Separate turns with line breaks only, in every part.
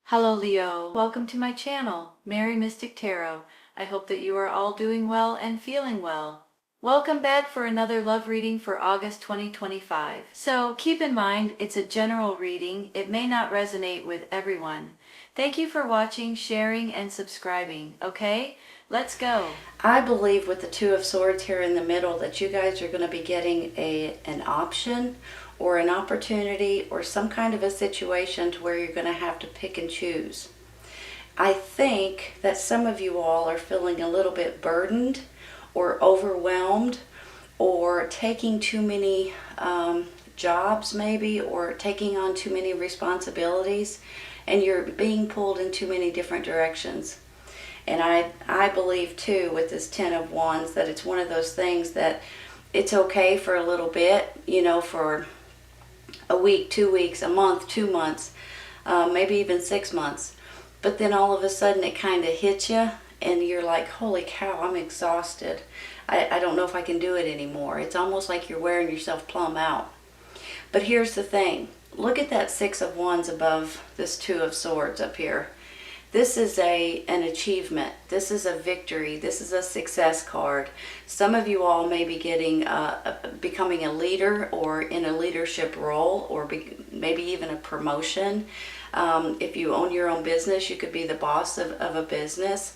Hello Leo, welcome to my channel, Mary Mystic Tarot. I hope that you are all doing well and feeling well. Welcome back for another love reading for August 2025. So keep in mind, it's a general reading. It may not resonate with everyone. Thank you for watching, sharing, and subscribing, okay? Let's go. I believe with the Two of Swords here in the middle that you guys are going to be getting an option or an opportunity or some kind of a situation to where you're going to have to pick and choose. I think that some of you all are feeling a little bit burdened or overwhelmed or taking too many jobs maybe, or taking on too many responsibilities, and you're being pulled in too many different directions. And I believe too with this Ten of Wands that it's one of those things that it's okay for a little bit, you know, for a week, 2 weeks, a month, 2 months, maybe even 6 months. But then all of a sudden it kind of hits you and you're like, holy cow, I'm exhausted. I don't know if I can do it anymore. It's almost like you're wearing yourself plumb out. But here's the thing. Look at that Six of Wands above this Two of Swords up here. This is an achievement. This is a victory. This is a success card. Some of you all may be getting becoming a leader or in a leadership role, or maybe even a promotion. If you own your own business, you could be the boss of a business.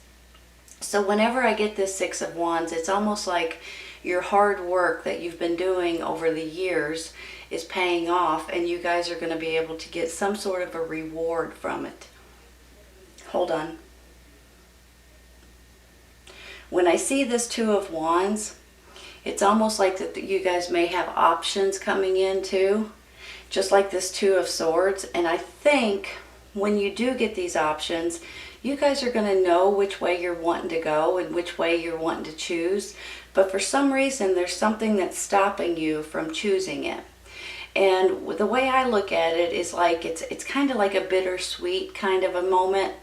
So whenever I get this Six of Wands, it's almost like your hard work that you've been doing over the years is paying off, and you guys are going to be able to get some sort of a reward from it. Hold on. When I see this Two of Wands, it's almost like that you guys may have options coming in too, just like this Two of Swords. And I think when you do get these options, you guys are going to know which way you're wanting to go and which way you're wanting to choose. But for some reason, there's something that's stopping you from choosing it. And the way I look at it is like it's kind of like a bittersweet kind of a moment.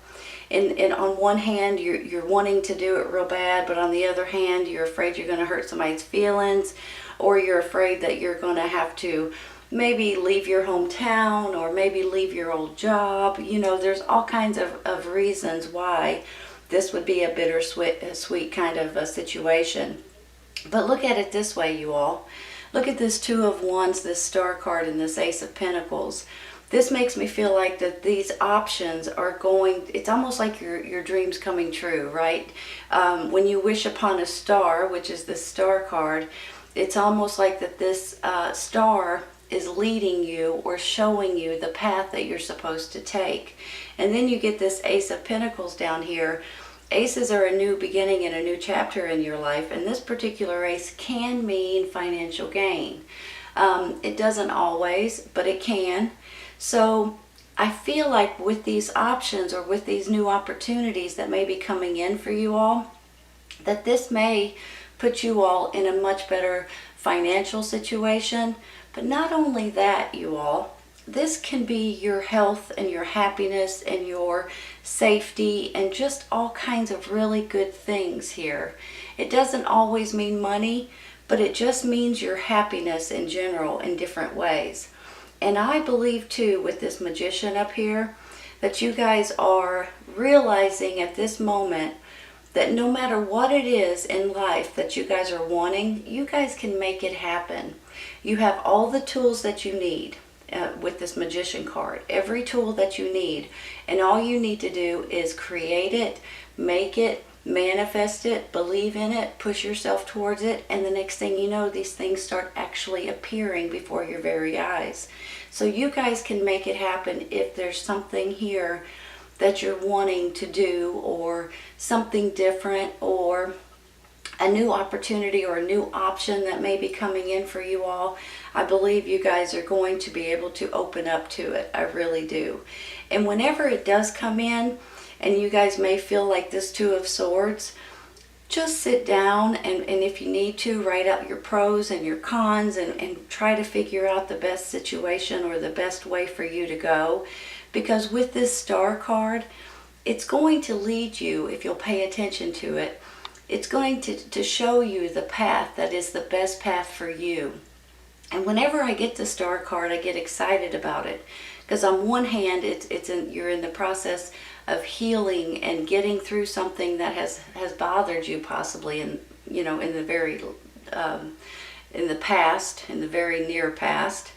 And on one hand, you're wanting to do it real bad, but on the other hand, you're afraid you're going to hurt somebody's feelings, or you're afraid that you're going to have to maybe leave your hometown or maybe leave your old job. You know, there's all kinds of reasons why this would be a bittersweet kind of a situation. But look at it this way, you all. Look at this Two of Wands, this Star card, and this Ace of Pentacles. This makes me feel like that these options are going, it's almost like your dreams coming true, right? When you wish upon a star, which is the Star card, it's almost like that this star is leading you or showing you the path that you're supposed to take. And then you get this Ace of Pentacles down here. Aces are a new beginning and a new chapter in your life, and this particular ace can mean financial gain. It doesn't always, but it can. So I feel like with these options or with these new opportunities that may be coming in for you all, that this may put you all in a much better financial situation. But not only that, you all, this can be your health and your happiness and your safety and just all kinds of really good things here. It doesn't always mean money, but it just means your happiness in general in different ways. And I believe too with this Magician up here that you guys are realizing at this moment that no matter what it is in life that you guys are wanting, you guys can make it happen. You have all the tools that you need with this Magician card. Every tool that you need. And all you need to do is create it, make it, manifest it, believe in it, push yourself towards it, and the next thing you know, these things start actually appearing before your very eyes. So you guys can make it happen if there's something here that you're wanting to do, or something different, or a new opportunity or a new option that may be coming in for you all. I believe you guys are going to be able to open up to it. I really do. And whenever it does come in, and you guys may feel like this Two of Swords, just sit down and if you need to, write out your pros and your cons and try to figure out the best situation or the best way for you to go. Because with this Star card, it's going to lead you, if you'll pay attention to it, it's going to show you the path that is the best path for you. And whenever I get the Star card, I get excited about it. Because on one hand, you're in the process of healing and getting through something that has bothered you possibly in in the very in the past, in the very near past.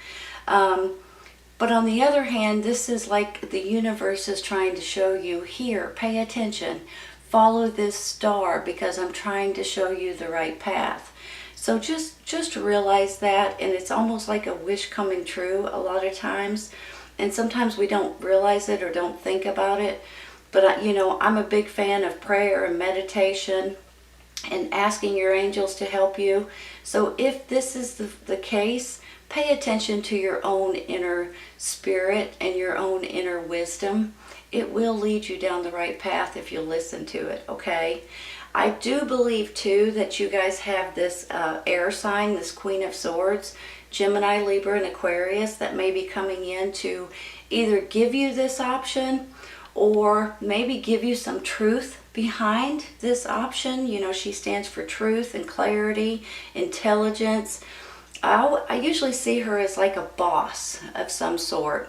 But on the other hand, this is like the universe is trying to show you, here, pay attention, follow this star, because I'm trying to show you the right path. So just realize that, and it's almost like a wish coming true a lot of times. And sometimes we don't realize it or don't think about it. But I'm a big fan of prayer and meditation and asking your angels to help you. So if this is the case, pay attention to your own inner spirit and your own inner wisdom. It will lead you down the right path if you listen to it, okay? I do believe, too, that you guys have this air sign, this Queen of Swords, Gemini, Libra, and Aquarius, that may be coming in to either give you this option or maybe give you some truth behind this option. She stands for truth and clarity, intelligence. I usually see her as like a boss of some sort.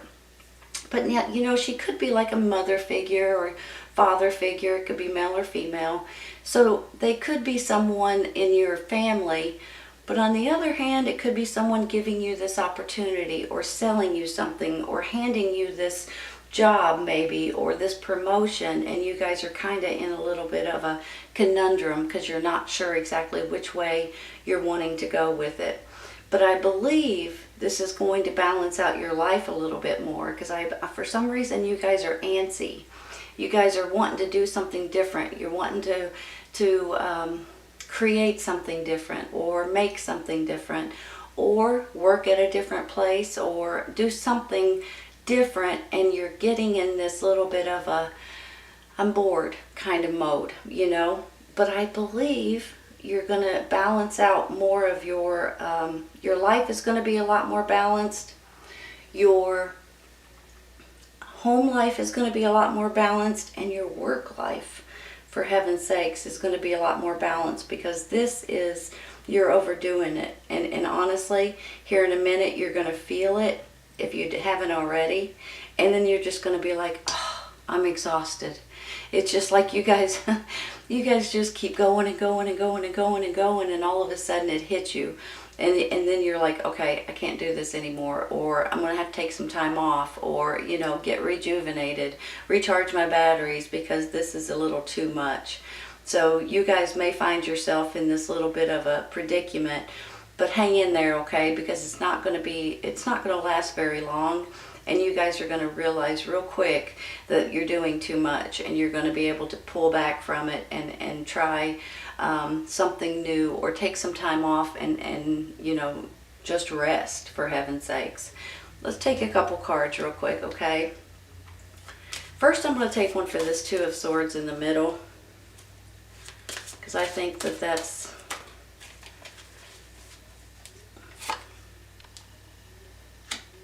But yet, she could be like a mother figure or father figure. It could be male or female. So they could be someone in your family. But on the other hand, it could be someone giving you this opportunity or selling you something or handing you this job maybe or this promotion, and you guys are kind of in a little bit of a conundrum because you're not sure exactly which way you're wanting to go with it. But I believe this is going to balance out your life a little bit more, because for some reason you guys are antsy. You guys are wanting to do something different. You're wanting to create something different or make something different or work at a different place or do something different, and you're getting in this little bit of a I'm bored kind of mode, But I believe you're going to balance out more of your life is going to be a lot more balanced. Your home life is going to be a lot more balanced, and your work life, for heaven's sakes, is going to be a lot more balanced, because you're overdoing it. And honestly, here in a minute, you're going to feel it if you haven't already. And then you're just going to be like, oh, I'm exhausted. It's just like you guys just keep going and going and going and going and going, and all of a sudden it hits you. And then you're like, okay, I can't do this anymore, or I'm going to have to take some time off, or, get rejuvenated, recharge my batteries, because this is a little too much. So you guys may find yourself in this little bit of a predicament, but hang in there, okay? Because it's not going to last very long, and you guys are going to realize real quick that you're doing too much, and you're going to be able to pull back from it and try something new, or take some time off and just rest, for heaven's sakes. Let's take a couple cards real quick, okay? First, I'm going to take one for this Two of Swords in the middle, because I think that's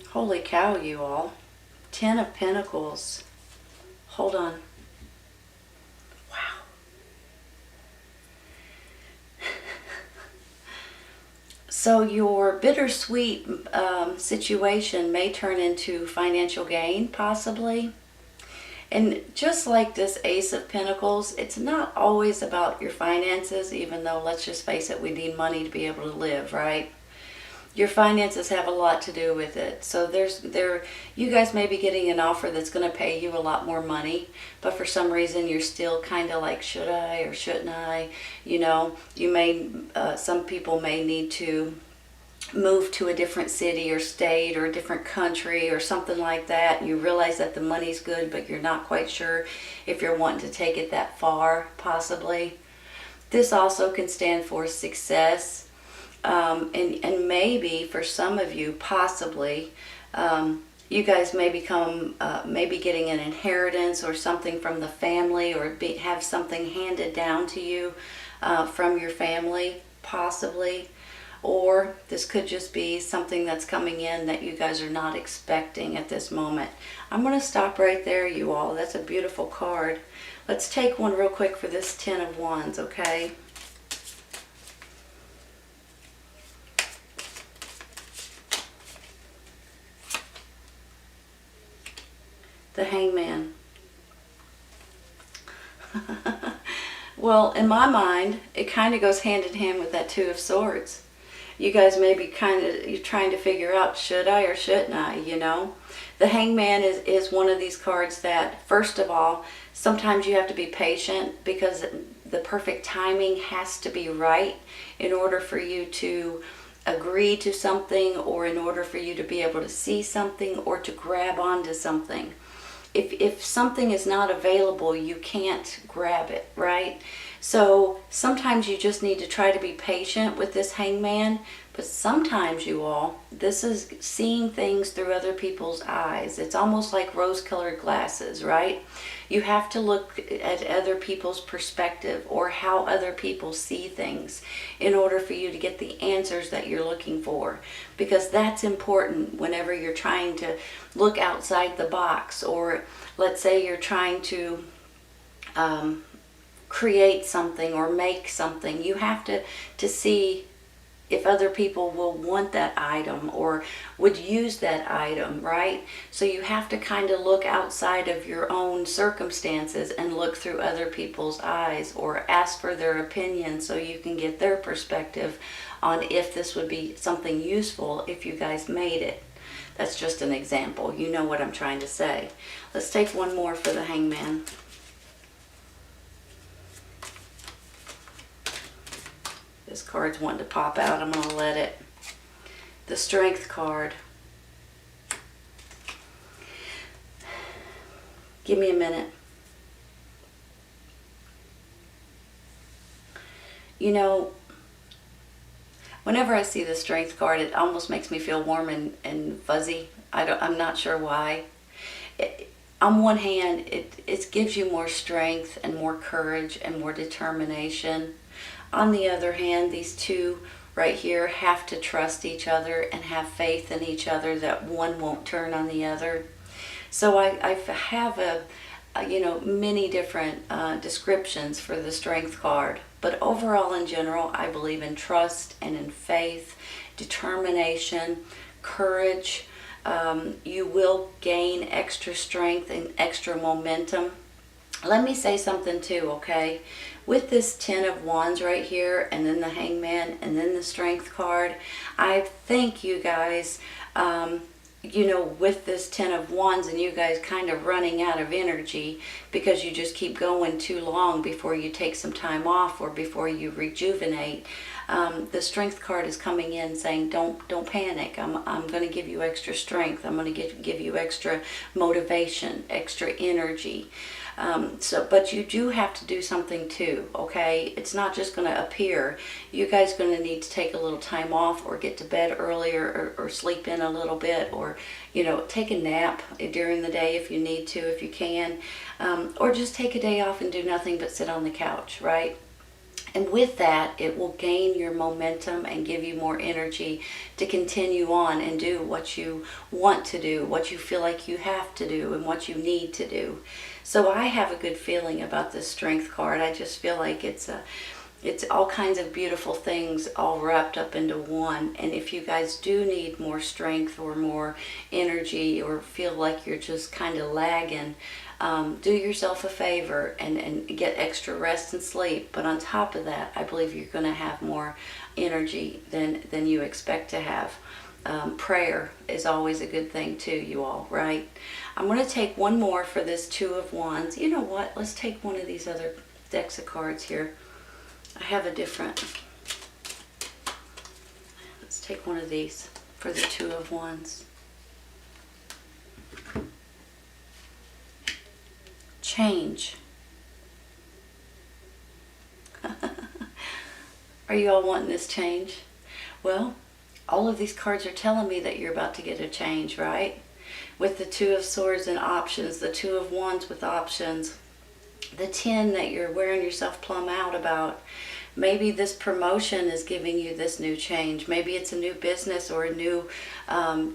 holy cow, you all. Ten of Pentacles. Hold on. Wow. So your bittersweet situation may turn into financial gain, possibly. And just like this Ace of Pentacles, it's not always about your finances, even though, let's just face it, we need money to be able to live, right? Your finances have a lot to do with it. So you guys may be getting an offer that's going to pay you a lot more money, but for some reason you're still kind of like, should I or shouldn't I? Some people may need to move to a different city or state or a different country or something like that, and you realize that the money's good, but you're not quite sure if you're wanting to take it that far, possibly. This also can stand for success. And maybe for some of you, possibly, you guys may become, maybe getting an inheritance or something from the family, or have something handed down to you from your family, possibly. Or this could just be something that's coming in that you guys are not expecting at this moment. I'm going to stop right there, you all. That's a beautiful card. Let's take one real quick for this Ten of Wands, okay? Well, in my mind, it kind of goes hand in hand with that Two of Swords. You guys may be you're trying to figure out, should I or shouldn't I, you know? The Hangman is one of these cards that, first of all, sometimes you have to be patient because the perfect timing has to be right in order for you to agree to something, or in order for you to be able to see something or to grab onto something. If something is not available, you can't grab it, right? So sometimes you just need to try to be patient with this Hangman, but sometimes, you all, this is seeing things through other people's eyes. It's almost like rose-colored glasses, right? You have to look at other people's perspective, or how other people see things, in order for you to get the answers that you're looking for. Because that's important whenever you're trying to look outside the box, or let's say you're trying to create something or make something. You have to see if other people will want that item or would use that item, right? So you have to kind of look outside of your own circumstances and look through other people's eyes, or ask for their opinion so you can get their perspective on if this would be something useful if you guys made it. That's just an example. You know what I'm trying to say. Let's take one more for the Hangman. This card's wanting to pop out. I'm going to let it. The Strength card. Give me a minute. You know, whenever I see the Strength card, it almost makes me feel warm and fuzzy. I'm not sure why. On one hand, it gives you more strength and more courage and more determination. On the other hand, these two right here have to trust each other and have faith in each other that one won't turn on the other. So I have many different descriptions for the Strength card. But overall, in general, I believe in trust and in faith, determination, courage. You will gain extra strength and extra momentum. Let me say something too, okay? With this Ten of Wands right here, and then the Hangman, and then the Strength card, I think you guys, with this Ten of Wands and you guys kind of running out of energy because you just keep going too long before you take some time off or before you rejuvenate, the Strength card is coming in saying, don't panic. I'm going to give you extra strength. I'm going to give you extra motivation, extra energy. But you do have to do something too, okay? It's not just going to appear. You guys are going to need to take a little time off, or get to bed earlier, or sleep in a little bit, or, take a nap during the day if you need to, if you can, or just take a day off and do nothing but sit on the couch, right? And with that, it will gain your momentum and give you more energy to continue on and do what you want to do, what you feel like you have to do, and what you need to do. So I have a good feeling about this Strength card. I just feel like it's all kinds of beautiful things all wrapped up into one. And if you guys do need more strength or more energy, or feel like you're just kind of lagging, do yourself a favor and get extra rest and sleep. But on top of that, I believe you're going to have more energy than you expect to have. Prayer is always a good thing too, you all, right? I'm going to take one more for this Two of Wands. You know what? Let's take one of these other decks of cards here. I have a different. Let's take one of these for the Two of Wands. Change. Are you all wanting this change? Well, all of these cards are telling me that you're about to get a change, right? With the Two of Swords and options, the Two of Wands with options, the 10 that you're wearing yourself plumb out about. Maybe this promotion is giving you this new change. Maybe it's a new business or a new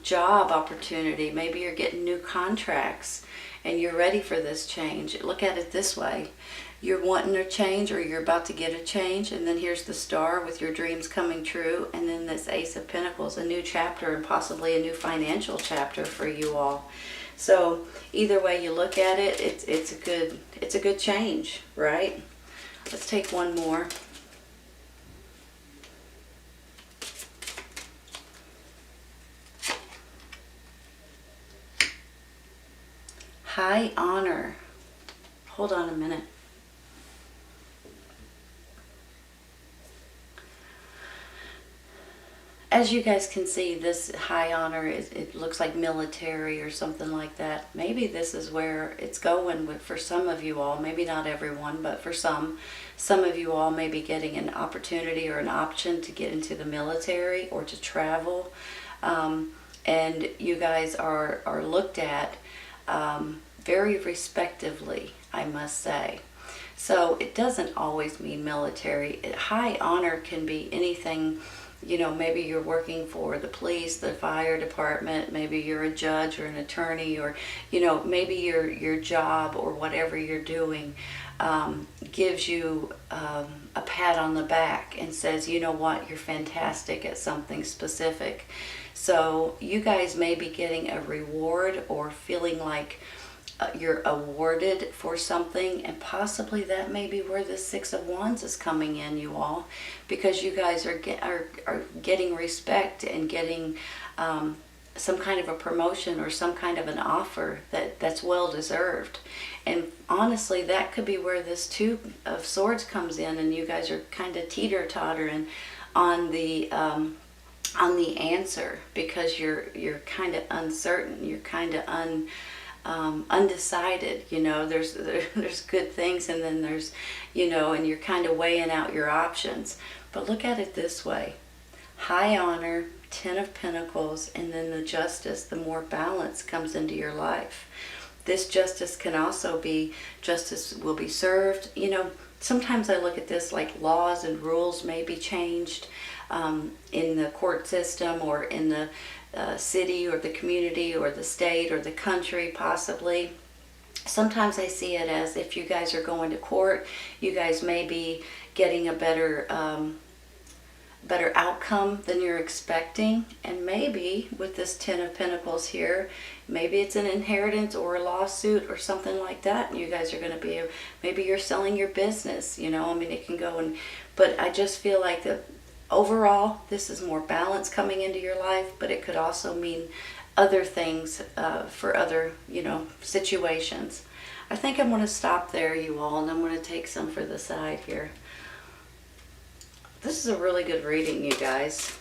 job opportunity. Maybe you're getting new contracts and you're ready for this change. Look at it this way. You're wanting a change, or you're about to get a change, and then here's the Star with your dreams coming true, and then this Ace of Pentacles, a new chapter, and possibly a new financial chapter for you all. So either way you look at it, it's a good change, right? Let's take one more. High honor. Hold on a minute. As you guys can see, this high honor, it looks like military or something like that. Maybe this is where it's going for some of you all. Maybe not everyone, but for some of you all may be getting an opportunity or an option to get into the military or to travel. And you guys are looked at very respectively, I must say. So it doesn't always mean military. High honor can be anything. You know, maybe you're working for the police, the fire department, maybe you're a judge or an attorney, or, you know, maybe your job or whatever you're doing gives you a pat on the back and says, you know what, you're fantastic at something specific. So you guys may be getting a reward or feeling like you're awarded for something, and possibly that may be where the Six of Wands is coming in, you all, because you guys are getting respect and getting some kind of a promotion or some kind of an offer that's well deserved. And honestly, that could be where this Two of Swords comes in, and you guys are kind of teeter-tottering on the answer, because you're kind of uncertain, you're kind of undecided. You know, there's good things, and then there's, you know, and you're kind of weighing out your options. But look at it this way: high honor, Ten of Pentacles, and then the Justice. The more balance comes into your life. This justice can also be, justice will be served. You know, sometimes I look at this like laws and rules may be changed in the court system, or in the city or the community or the state or the country, possibly. Sometimes I see it as, if you guys are going to court, you guys may be getting a better outcome than you're expecting. And maybe with this Ten of Pentacles here, maybe it's an inheritance or a lawsuit or something like that, and you guys are going to be, maybe you're selling your business, you know, I mean, it can go. And but I just feel like that overall, this is more balance coming into your life, but it could also mean other things for other, you know, situations. I think I'm going to stop there, you all, and I'm going to take some for the side here. This is a really good reading, you guys.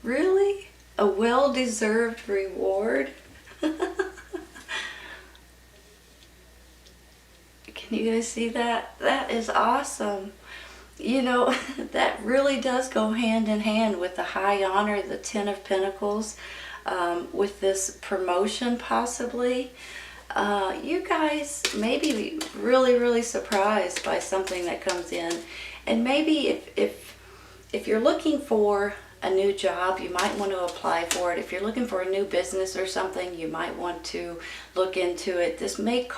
Really? A well-deserved reward? Can you guys see that? That is awesome. You know, that really does go hand in hand with the high honor, the Ten of Pentacles, with this promotion possibly. You guys may be really, really surprised by something that comes in. And maybe if you're looking for a new job, you might want to apply for it. If you're looking for a new business or something, you might want to look into it. This may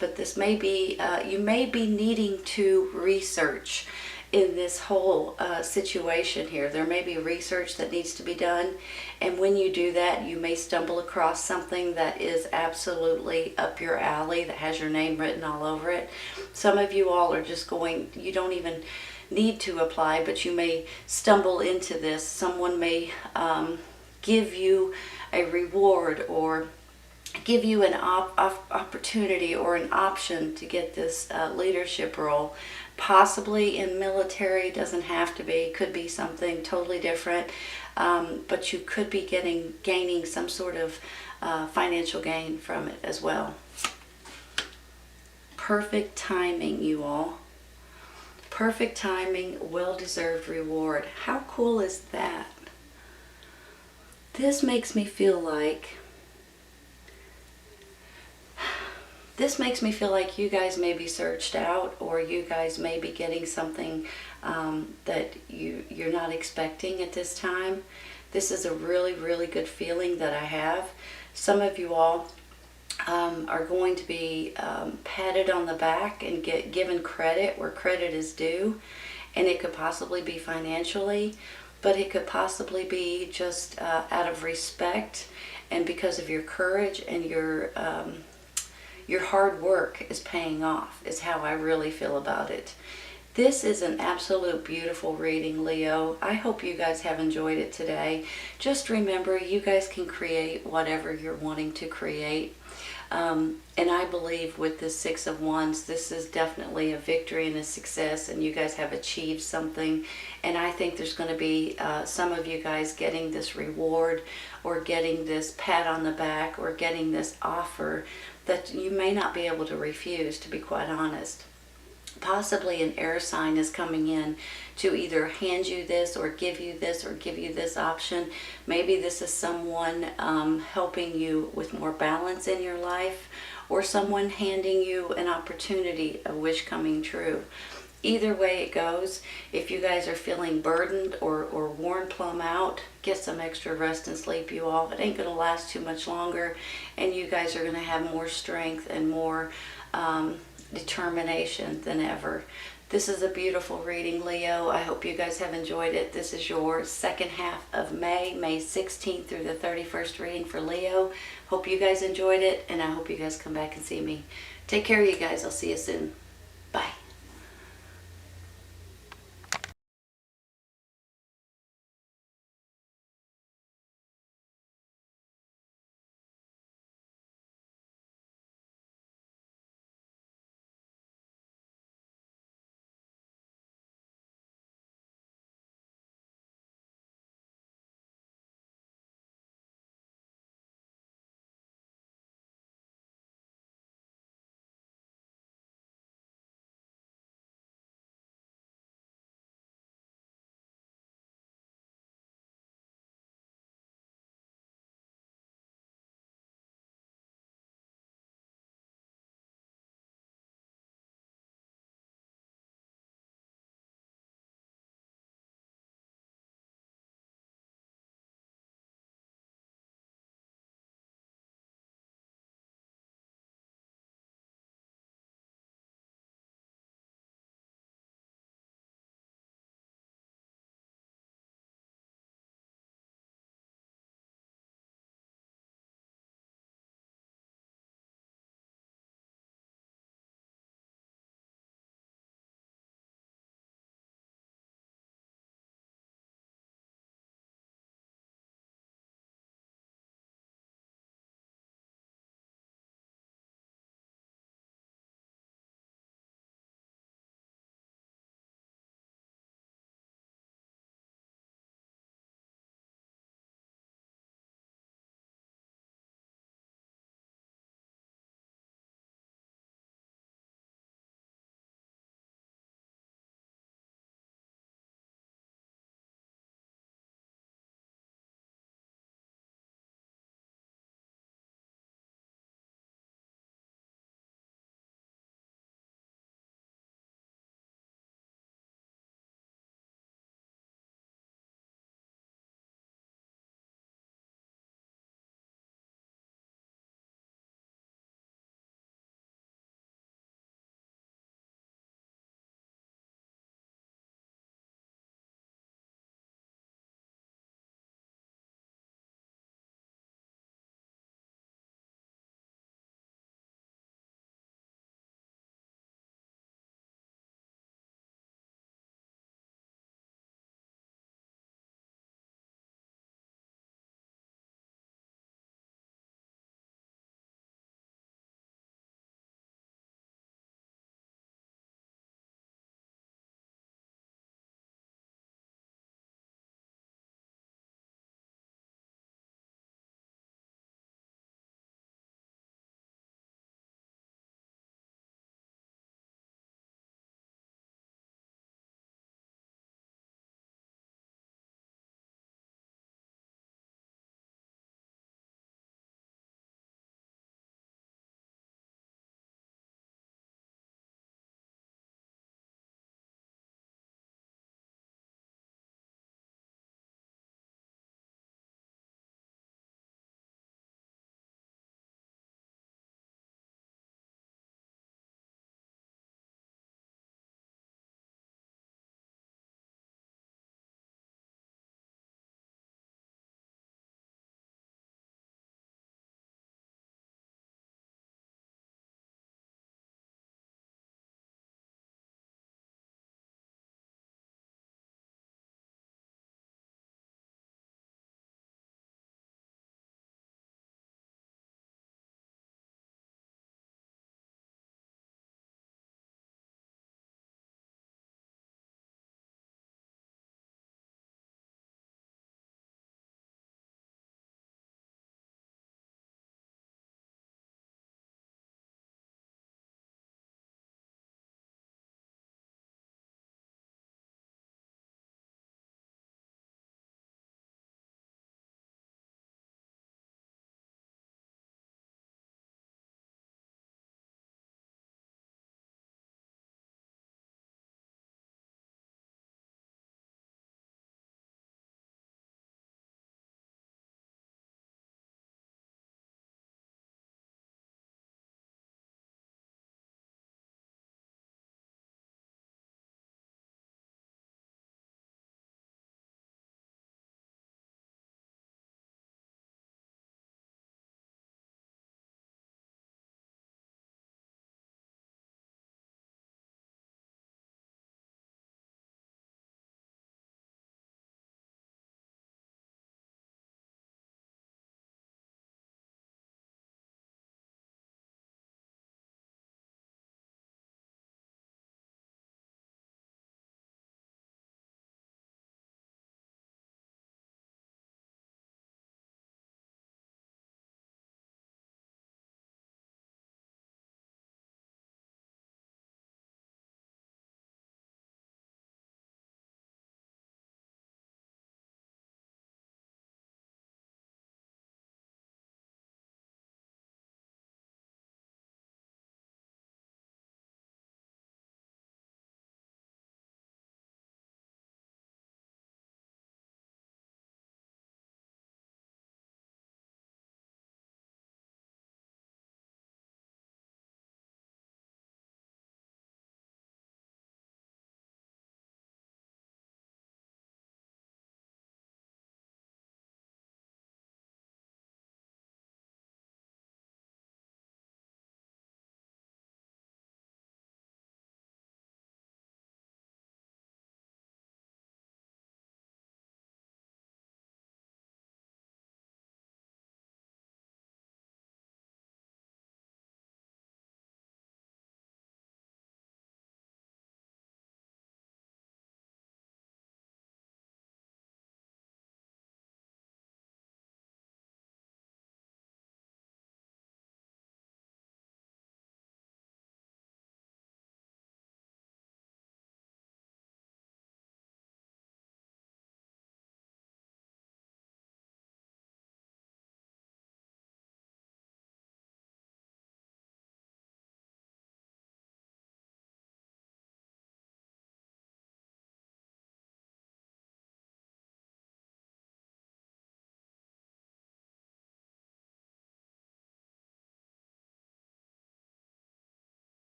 but this may be, you may be needing to research in this whole situation here. There may be research that needs to be done, and when you do that, you may stumble across something that is absolutely up your alley, that has your name written all over it. Some of you all are just going, you don't even need to apply, but you may stumble into this. Someone may give you a reward or give you an opportunity or an option to get this leadership role, possibly in military. Doesn't have to be, could be something totally different, but you could be gaining some sort of financial gain from it as well. Perfect timing, you all. Perfect timing, well-deserved reward. How cool is that? This makes me feel like you guys may be searched out, or you guys may be getting something that you're not expecting at this time. This is a really, really good feeling that I have. Some of you all are going to be patted on the back and given credit where credit is due, and it could possibly be financially, but it could possibly be just out of respect and because of your courage and your hard work is paying off, is how I really feel about it. This is an absolute beautiful reading, Leo. I hope you guys have enjoyed it today. Just remember, you guys can create whatever you're wanting to create. And I believe with this Six of Wands, this is definitely a victory and a success, and you guys have achieved something. And I think there's going to be some of you guys getting this reward, or getting this pat on the back, or getting this offer that you may not be able to refuse, to be quite honest. Possibly an air sign is coming in to either hand you this or give you this option. Maybe this is someone helping you with more balance in your life, or someone handing you an opportunity, a wish coming true. Either way it goes, if you guys are feeling burdened or worn plumb out, get some extra rest and sleep, you all. It ain't going to last too much longer, and you guys are going to have more strength and more determination than ever. This is a beautiful reading, Leo. I hope you guys have enjoyed it. This is your second half of May 16th through the 31st reading for Leo. Hope you guys enjoyed it, and I hope you guys come back and see me. Take care, you guys. I'll see you soon.